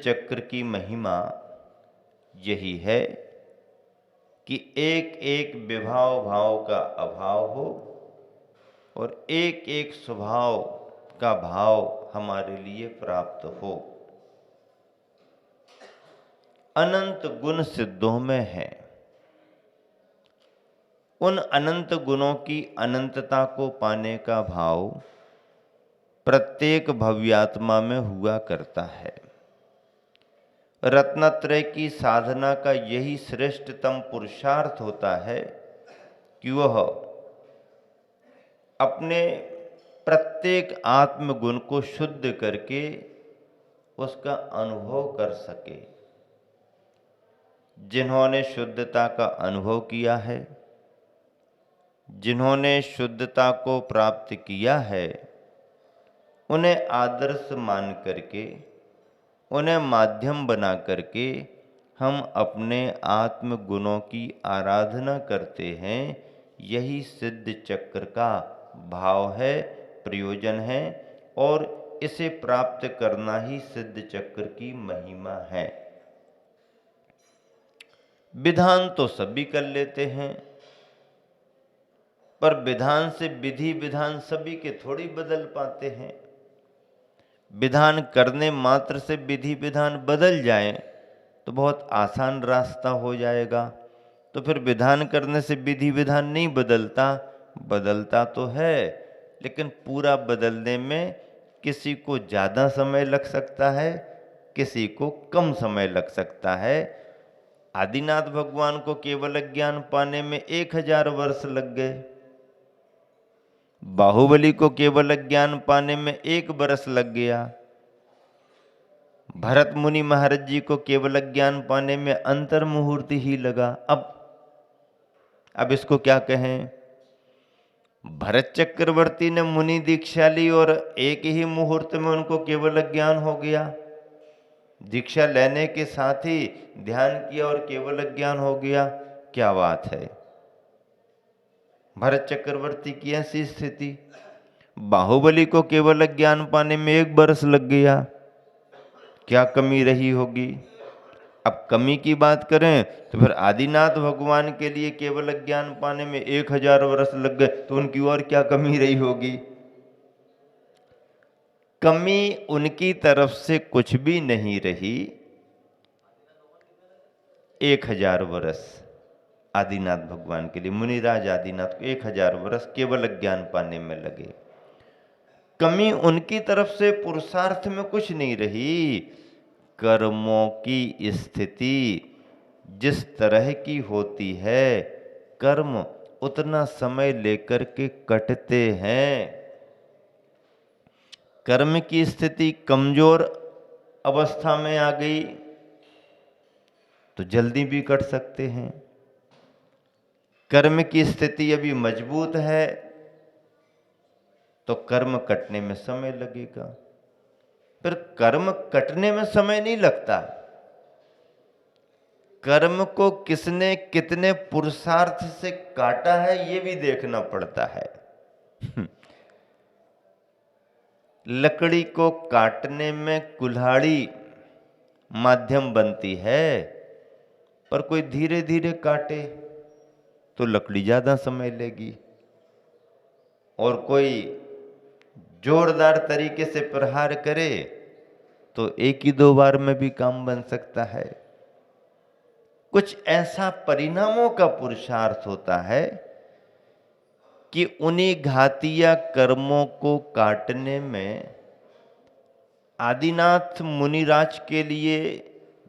चक्र की महिमा यही है कि एक एक विभाव भाव का अभाव हो और एक एक स्वभाव का भाव हमारे लिए प्राप्त हो। अनंत गुण सिद्धों में है। उन अनंत गुणों की अनंतता को पाने का भाव प्रत्येक भव्यात्मा में हुआ करता है। रत्नत्रय की साधना का यही श्रेष्ठतम पुरुषार्थ होता है कि वह अपने प्रत्येक आत्मगुण को शुद्ध करके उसका अनुभव कर सके। जिन्होंने शुद्धता का अनुभव किया है, जिन्होंने शुद्धता को प्राप्त किया है, उन्हें आदर्श मान करके, उन्हें माध्यम बना करके हम अपने आत्म गुणों की आराधना करते हैं। यही सिद्ध चक्र का भाव है, प्रयोजन है और इसे प्राप्त करना ही सिद्ध चक्र की महिमा है। विधान तो सभी कर लेते हैं, पर विधान से विधि विधान सभी के थोड़ी बदल पाते हैं। विधान करने मात्र से विधि विधान बदल जाए तो बहुत आसान रास्ता हो जाएगा। तो फिर विधान करने से विधि विधान नहीं बदलता, बदलता तो है, लेकिन पूरा बदलने में किसी को ज़्यादा समय लग सकता है, किसी को कम समय लग सकता है। आदिनाथ भगवान को केवल ज्ञान पाने में 1000 वर्ष लग गए। बाहुबली को केवल ज्ञान पाने में 1 बरस लग गया। भरत मुनि महाराज जी को केवल ज्ञान पाने में अंतर मुहूर्त ही लगा। अब इसको क्या कहें? भरत चक्रवर्ती ने मुनि दीक्षा ली और एक ही मुहूर्त में उनको केवल ज्ञान हो गया। दीक्षा लेने के साथ ही ध्यान किया और केवल ज्ञान हो गया। क्या बात है! भरत चक्रवर्ती की ऐसी स्थिति। बाहुबली को केवल ज्ञान पाने में 1 बरस लग गया। क्या कमी रही होगी? अब कमी की बात करें तो फिर आदिनाथ भगवान के लिए केवल ज्ञान पाने में 1000 वर्ष लग गए, तो उनकी और क्या कमी रही होगी? कमी उनकी तरफ से कुछ भी नहीं रही। 1000 वर्ष आदिनाथ भगवान के लिए, मुनिराज आदिनाथ को 1000 वर्ष केवल ज्ञान पाने में लगे। कमी उनकी तरफ से पुरुषार्थ में कुछ नहीं रही। कर्मों की स्थिति जिस तरह की होती है, कर्म उतना समय लेकर के कटते हैं। कर्म की स्थिति कमजोर अवस्था में आ गई तो जल्दी भी कट सकते हैं। कर्म की स्थिति अभी मजबूत है तो कर्म कटने में समय लगेगा। फिर कर्म कटने में समय नहीं लगता, कर्म को किसने कितने पुरुषार्थ से काटा है ये भी देखना पड़ता है। लकड़ी को काटने में कुल्हाड़ी माध्यम बनती है, पर कोई धीरे धीरे काटे तो लकड़ी ज्यादा समय लेगी, और कोई जोरदार तरीके से प्रहार करे तो 1 ही 2 बार में भी काम बन सकता है। कुछ ऐसा परिणामों का पुरुषार्थ होता है कि उन्हीं घातीय कर्मों को काटने में आदिनाथ मुनिराज के लिए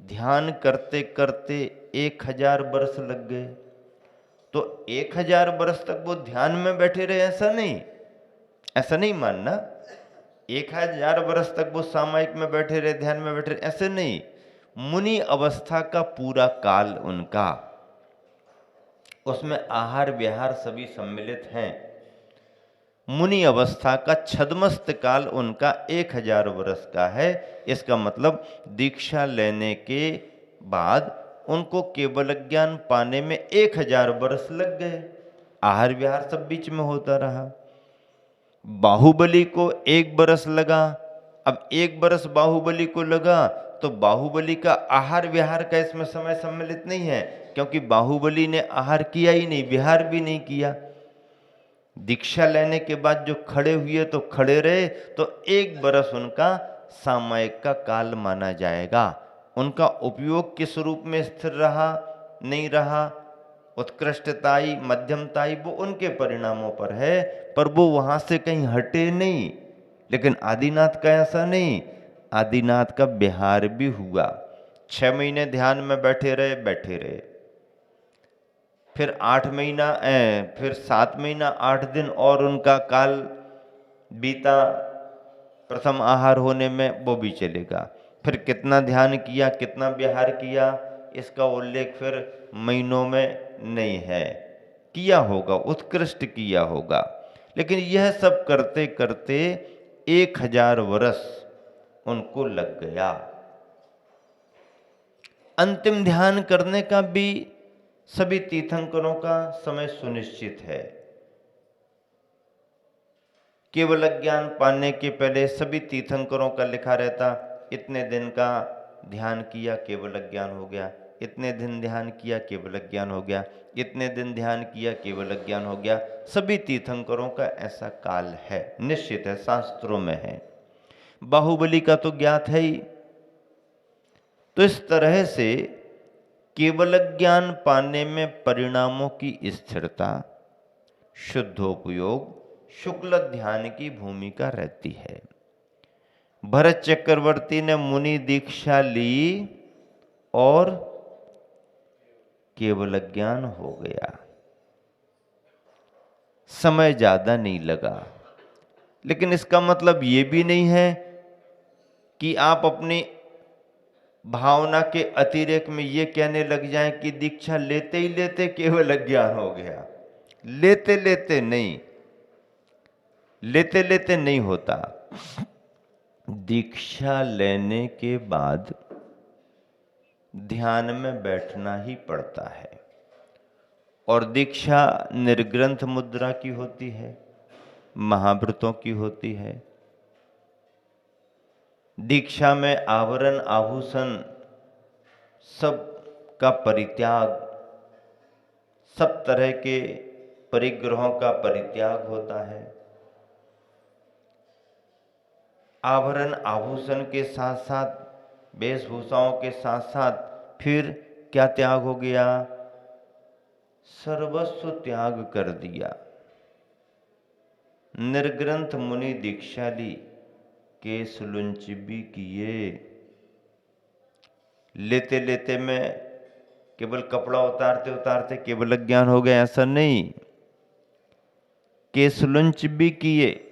ध्यान करते करते 1000 वर्ष लग गए। तो 1000 वर्ष तक वो ध्यान में बैठे रहे, ऐसा नहीं मानना। 1000 वर्ष तक वो सामायिक में बैठे रहे, ध्यान में बैठे रहे, ऐसे नहीं। मुनि अवस्था का पूरा काल उनका, उसमें आहार विहार सभी सम्मिलित हैं। मुनि अवस्था का छद्मस्त काल उनका 1000 वर्ष का है। इसका मतलब दीक्षा लेने के बाद उनको केवल ज्ञान पाने में 1000 वर्ष लग गए। आहार विहार सब बीच में होता रहा। बाहुबली को 1 बरस लगा। अब 1 बरस बाहुबली को लगा तो बाहुबली का आहार विहार का इसमें समय सम्मिलित नहीं है, क्योंकि बाहुबली ने आहार किया ही नहीं, विहार भी नहीं किया। दीक्षा लेने के बाद जो खड़े हुए तो खड़े रहे, तो 1 बरस उनका सामयिक का काल माना जाएगा। उनका उपयोग किस रूप में स्थिर रहा नहीं रहा, उत्कृष्टताई मध्यमताई, वो उनके परिणामों पर है, पर वो वहां से कहीं हटे नहीं। लेकिन आदिनाथ का ऐसा नहीं, आदिनाथ का विहार भी हुआ। 6 महीने ध्यान में बैठे रहे, फिर 8 महीना फिर 7 महीना 8 दिन और उनका काल बीता प्रथम आहार होने में, वो भी चलेगा। फिर कितना ध्यान किया, कितना विहार किया, इसका उल्लेख फिर महीनों में नहीं है। किया होगा, उत्कृष्ट किया होगा। लेकिन यह सब करते करते 1000 वर्ष उनको लग गया। अंतिम ध्यान करने का भी सभी तीर्थंकरों का समय सुनिश्चित है। केवल ज्ञान पाने के पहले सभी तीर्थंकरों का लिखा रहता, इतने दिन का ध्यान किया केवल ज्ञान हो गया, इतने दिन ध्यान किया केवल ज्ञान हो गया, इतने दिन ध्यान किया केवल ज्ञान हो गया। सभी तीर्थंकरों का ऐसा काल है, निश्चित है, शास्त्रों में है। बाहुबली का तो ज्ञात है ही। तो इस तरह से केवल ज्ञान पाने में परिणामों की स्थिरता, शुद्धोपयोग, शुक्ल ध्यान की भूमिका रहती है। भरत चक्रवर्ती ने मुनि दीक्षा ली और केवल ज्ञान हो गया, समय ज्यादा नहीं लगा। लेकिन इसका मतलब ये भी नहीं है कि आप अपनी भावना के अतिरेक में ये कहने लग जाएं कि दीक्षा लेते ही लेते केवल ज्ञान हो गया। लेते लेते नहीं, लेते लेते नहीं होता। दीक्षा लेने के बाद ध्यान में बैठना ही पड़ता है। और दीक्षा निर्ग्रंथ मुद्रा की होती है, महाव्रतों की होती है। दीक्षा में आवरण आभूषण सब का परित्याग, सब तरह के परिग्रहों का परित्याग होता है। आभरण आभूषण के साथ साथ, वेशभूषाओं के साथ साथ फिर क्या त्याग हो गया? सर्वस्व त्याग कर दिया। निर्ग्रंथ मुनि दीक्षा ली, केस लुंच भी किए। लेते लेते में केवल कपड़ा उतारते उतारते केवल ज्ञान हो गया, ऐसा नहीं। केसलुंच भी किए।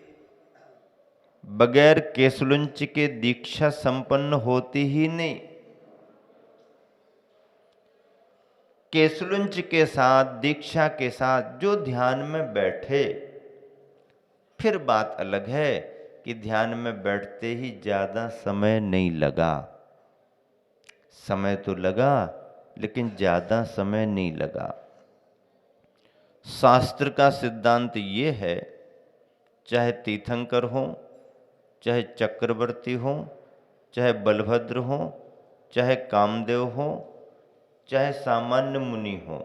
बगैर केसलुंच के दीक्षा संपन्न होती ही नहीं। केसलुंच के साथ, दीक्षा के साथ जो ध्यान में बैठे, फिर बात अलग है कि ध्यान में बैठते ही ज्यादा समय नहीं लगा। समय तो लगा, लेकिन ज्यादा समय नहीं लगा। शास्त्र का सिद्धांत ये है, चाहे तीर्थंकर हो, चाहे चक्रवर्ती हो, चाहे बलभद्र हो, चाहे कामदेव हो, चाहे सामान्य मुनि हो,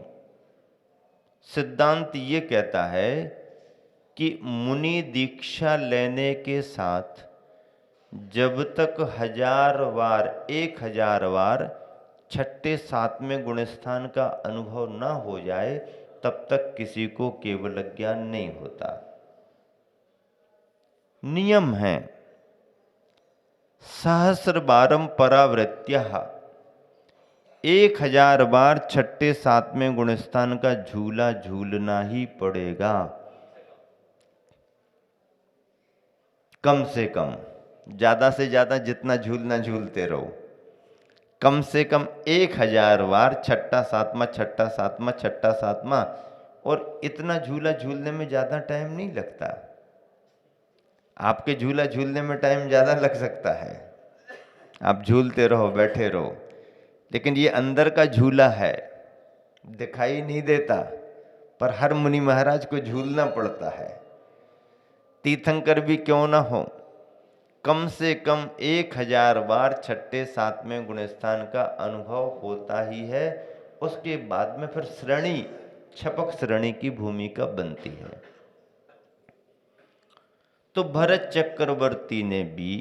सिद्धांत ये कहता है कि मुनि दीक्षा लेने के साथ जब तक 1000 बार 1000 बार छठे सातवें गुणस्थान का अनुभव न हो जाए, तब तक किसी को केवल ज्ञान नहीं होता। नियम है। सहस्र बारम परावृत्त्यः, 1000 बार छठे सातवें गुणस्थान का झूला झूलना ही पड़ेगा, कम से कम। ज्यादा से ज्यादा जितना झूलना झूलते रहो, कम से कम 1000 बार छठा सातवां, छठा सातवां, छठा सातवां। और इतना झूला झूलने में ज्यादा टाइम नहीं लगता। आपके झूला झूलने में टाइम ज्यादा लग सकता है, आप झूलते रहो, बैठे रहो, लेकिन ये अंदर का झूला है, दिखाई नहीं देता, पर हर मुनि महाराज को झूलना पड़ता है। तीर्थंकर भी क्यों ना हो, कम से कम 1000 बार छठे सातवें गुणस्थान का अनुभव होता ही है। उसके बाद में फिर श्रेणी, छपक श्रेणी की भूमिका बनती है। तो भरत चक्रवर्ती ने भी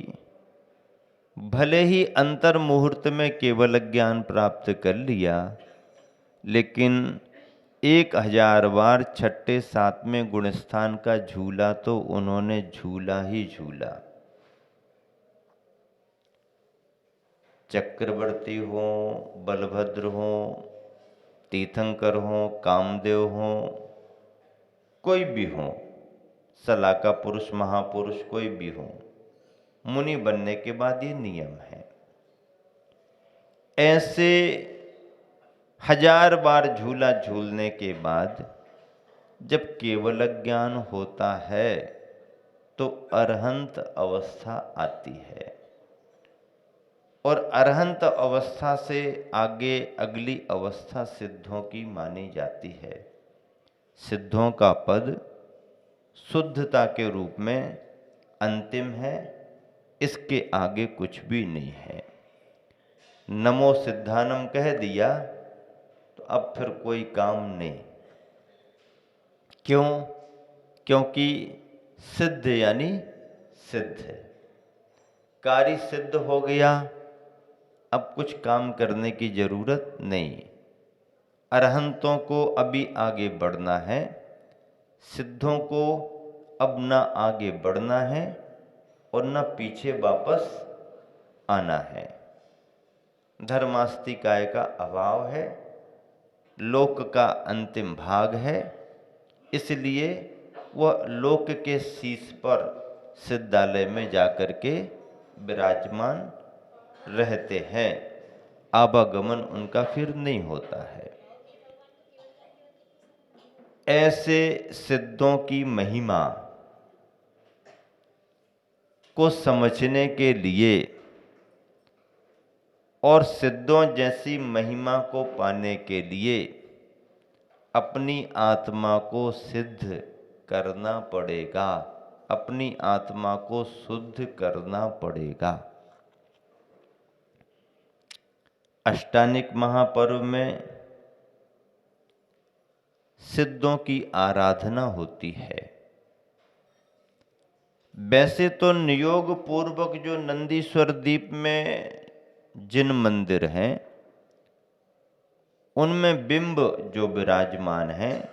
भले ही अंतर मुहूर्त में केवल ज्ञान प्राप्त कर लिया, लेकिन 1000 बार छठे सातवें गुणस्थान का झूला तो उन्होंने झूला ही झूला। चक्रवर्ती हो, बलभद्र हो, तीर्थंकर हो, कामदेव हो, कोई भी हो, सलाका पुरुष, महापुरुष कोई भी हो, मुनि बनने के बाद ये नियम है। ऐसे 1000 बार झूला झूलने के बाद जब केवल ज्ञान होता है तो अरहंत अवस्था आती है, और अरहंत अवस्था से आगे अगली अवस्था सिद्धों की मानी जाती है। सिद्धों का पद शुद्धता के रूप में अंतिम है, इसके आगे कुछ भी नहीं है। नमो सिद्धानम कह दिया तो अब फिर कोई काम नहीं। क्यों? क्योंकि सिद्ध यानी सिद्ध, कार्य सिद्ध हो गया, अब कुछ काम करने की जरूरत नहीं। अरहंतों को अभी आगे बढ़ना है, सिद्धों को अब ना आगे बढ़ना है और न पीछे वापस आना है। धर्मास्तिकाय का अभाव है, लोक का अंतिम भाग है, इसलिए वह लोक के शीश पर सिद्धालय में जाकर के विराजमान रहते हैं। आवागमन उनका फिर नहीं होता है। ऐसे सिद्धों की महिमा को समझने के लिए और सिद्धों जैसी महिमा को पाने के लिए अपनी आत्मा को सिद्ध करना पड़ेगा, अपनी आत्मा को शुद्ध करना पड़ेगा। अष्टानिक महापर्व में सिद्धों की आराधना होती है। वैसे तो नियोग पूर्वक जो नंदीश्वर द्वीप में जिन मंदिर हैं उनमें बिंब जो विराजमान हैं,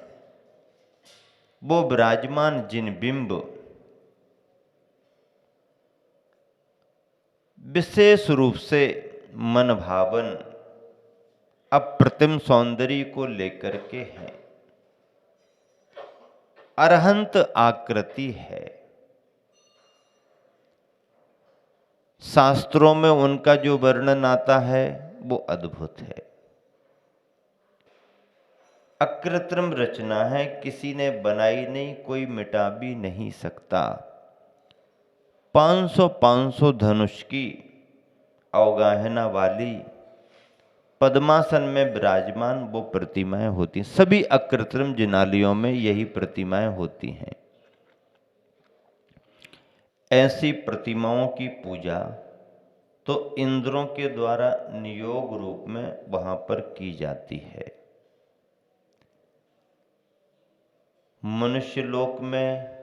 वो विराजमान जिन बिंब विशेष रूप से मन भावन अप्रतिम सौंदर्य को लेकर के हैं। अरहंत आकृति है। शास्त्रों में उनका जो वर्णन आता है वो अद्भुत है। अकृत्रिम रचना है, किसी ने बनाई नहीं, कोई मिटा भी नहीं सकता। 500 धनुष की अवगाहना वाली पद्मासन में विराजमान वो प्रतिमाएं होती, सभी अकृत्रिम जिनालयों में यही प्रतिमाएं होती हैं। ऐसी प्रतिमाओं की पूजा तो इंद्रों के द्वारा नियोग रूप में वहां पर की जाती है। मनुष्य लोक में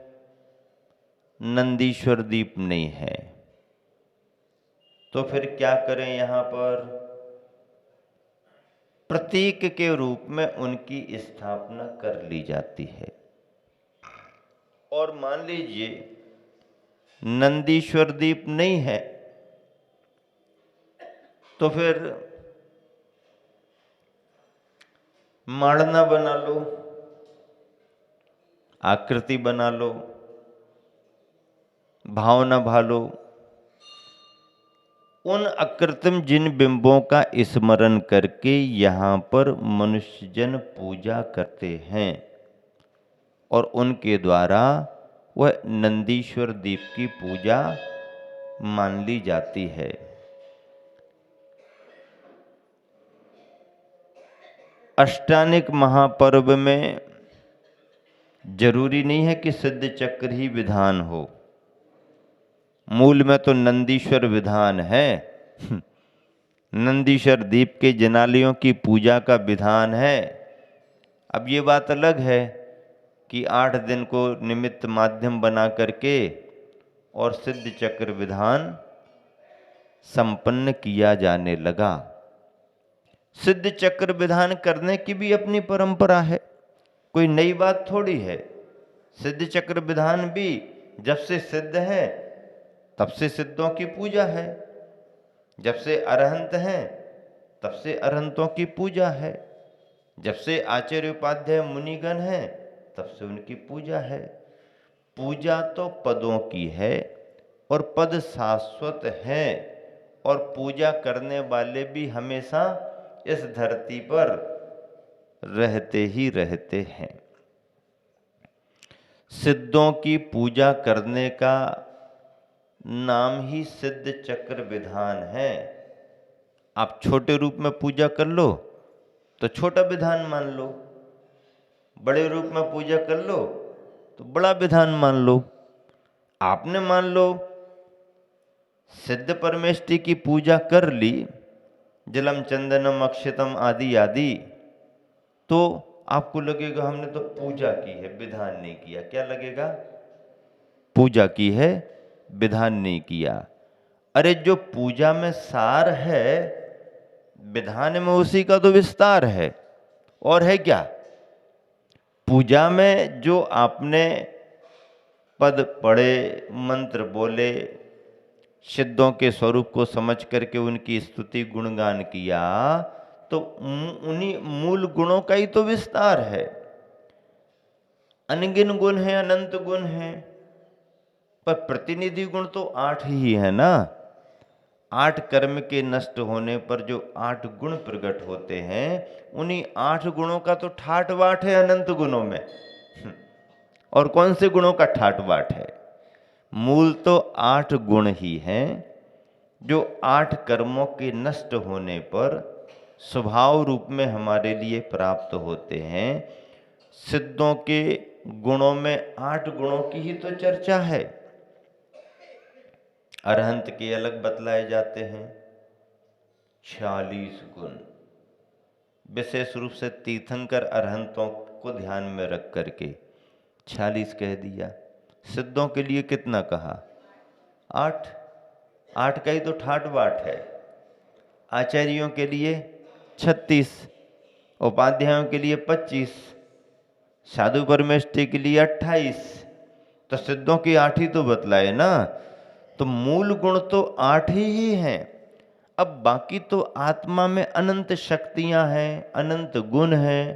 नंदीश्वर द्वीप नहीं है, तो फिर क्या करें? यहां पर प्रतीक के रूप में उनकी स्थापना कर ली जाती है। और मान लीजिए नंदीश्वर द्वीप नहीं है, तो फिर माड़ना बना लो, आकृति बना लो, भावना भालो। उन अकृत्रिम जिन बिंबों का स्मरण करके यहाँ पर मनुष्य जन पूजा करते हैं और उनके द्वारा वह नंदीश्वर द्वीप की पूजा मान ली जाती है। अष्टानिक महापर्व में जरूरी नहीं है कि सिद्ध चक्र ही विधान हो। मूल में तो नंदीश्वर विधान है। नंदीश्वर दीप के जनालियों की पूजा का विधान है। अब ये बात अलग है कि 8 दिन को निमित्त माध्यम बना करके और सिद्ध चक्र विधान संपन्न किया जाने लगा। सिद्ध चक्र विधान करने की भी अपनी परंपरा है, कोई नई बात थोड़ी है। सिद्ध चक्र विधान भी जब से सिद्ध है तब से सिद्धों की पूजा है, जब से अरहंत हैं तब से अरहंतों की पूजा है, जब से आचार्य उपाध्याय मुनिगण हैं तब से उनकी पूजा है। पूजा तो पदों की है और पद शाश्वत हैं, और पूजा करने वाले भी हमेशा इस धरती पर रहते ही रहते हैं। सिद्धों की पूजा करने का नाम ही सिद्ध चक्र विधान है। आप छोटे रूप में पूजा कर लो तो छोटा विधान मान लो, बड़े रूप में पूजा कर लो तो बड़ा विधान मान लो। आपने मान लो सिद्ध परमेष्टि की पूजा कर ली, जलम चंदनम अक्षतम आदि आदि, तो आपको लगेगा हमने तो पूजा की है, विधान नहीं किया। क्या लगेगा? पूजा की है, विधान नहीं किया। अरे जो पूजा में सार है, विधान में उसी का तो विस्तार है। और है क्या? पूजा में जो आपने पद पढ़े, मंत्र बोले, सिद्धों के स्वरूप को समझ करके उनकी स्तुति गुणगान किया, तो उन्हीं मूल गुणों का ही तो विस्तार है। अनगिन गुण है, अनंत गुण है, पर प्रतिनिधि गुण तो 8 ही है ना। 8 कर्म के नष्ट होने पर जो 8 गुण प्रकट होते हैं, उन्हीं 8 गुणों का तो ठाट बाट है अनंत गुणों में। और कौन से गुणों का ठाट बाट है? मूल तो 8 गुण ही हैं, जो 8 कर्मों के नष्ट होने पर स्वभाव रूप में हमारे लिए प्राप्त होते हैं। सिद्धों के गुणों में 8 गुणों की ही तो चर्चा है। अरहंत के अलग बतलाए जाते हैं 46 गुण, विशेष रूप से तीर्थंकर अरहंतों को ध्यान में रख करके 46 कह दिया। सिद्धों के लिए कितना कहा? 8। 8 का ही तो ठाट बाट है। आचार्यों के लिए 36, उपाध्यायों के लिए 25, साधु परमेष्टि के लिए 28, तो सिद्धों की 8 ही तो बतलाए ना। तो मूल गुण तो 8 ही हैं। अब बाकी तो आत्मा में अनंत शक्तियां हैं, अनंत गुण हैं।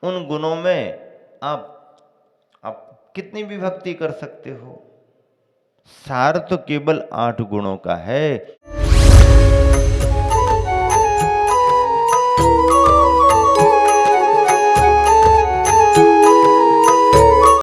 उन गुणों में आप कितनी भी भक्ति कर सकते हो। सार तो केवल 8 गुणों का है।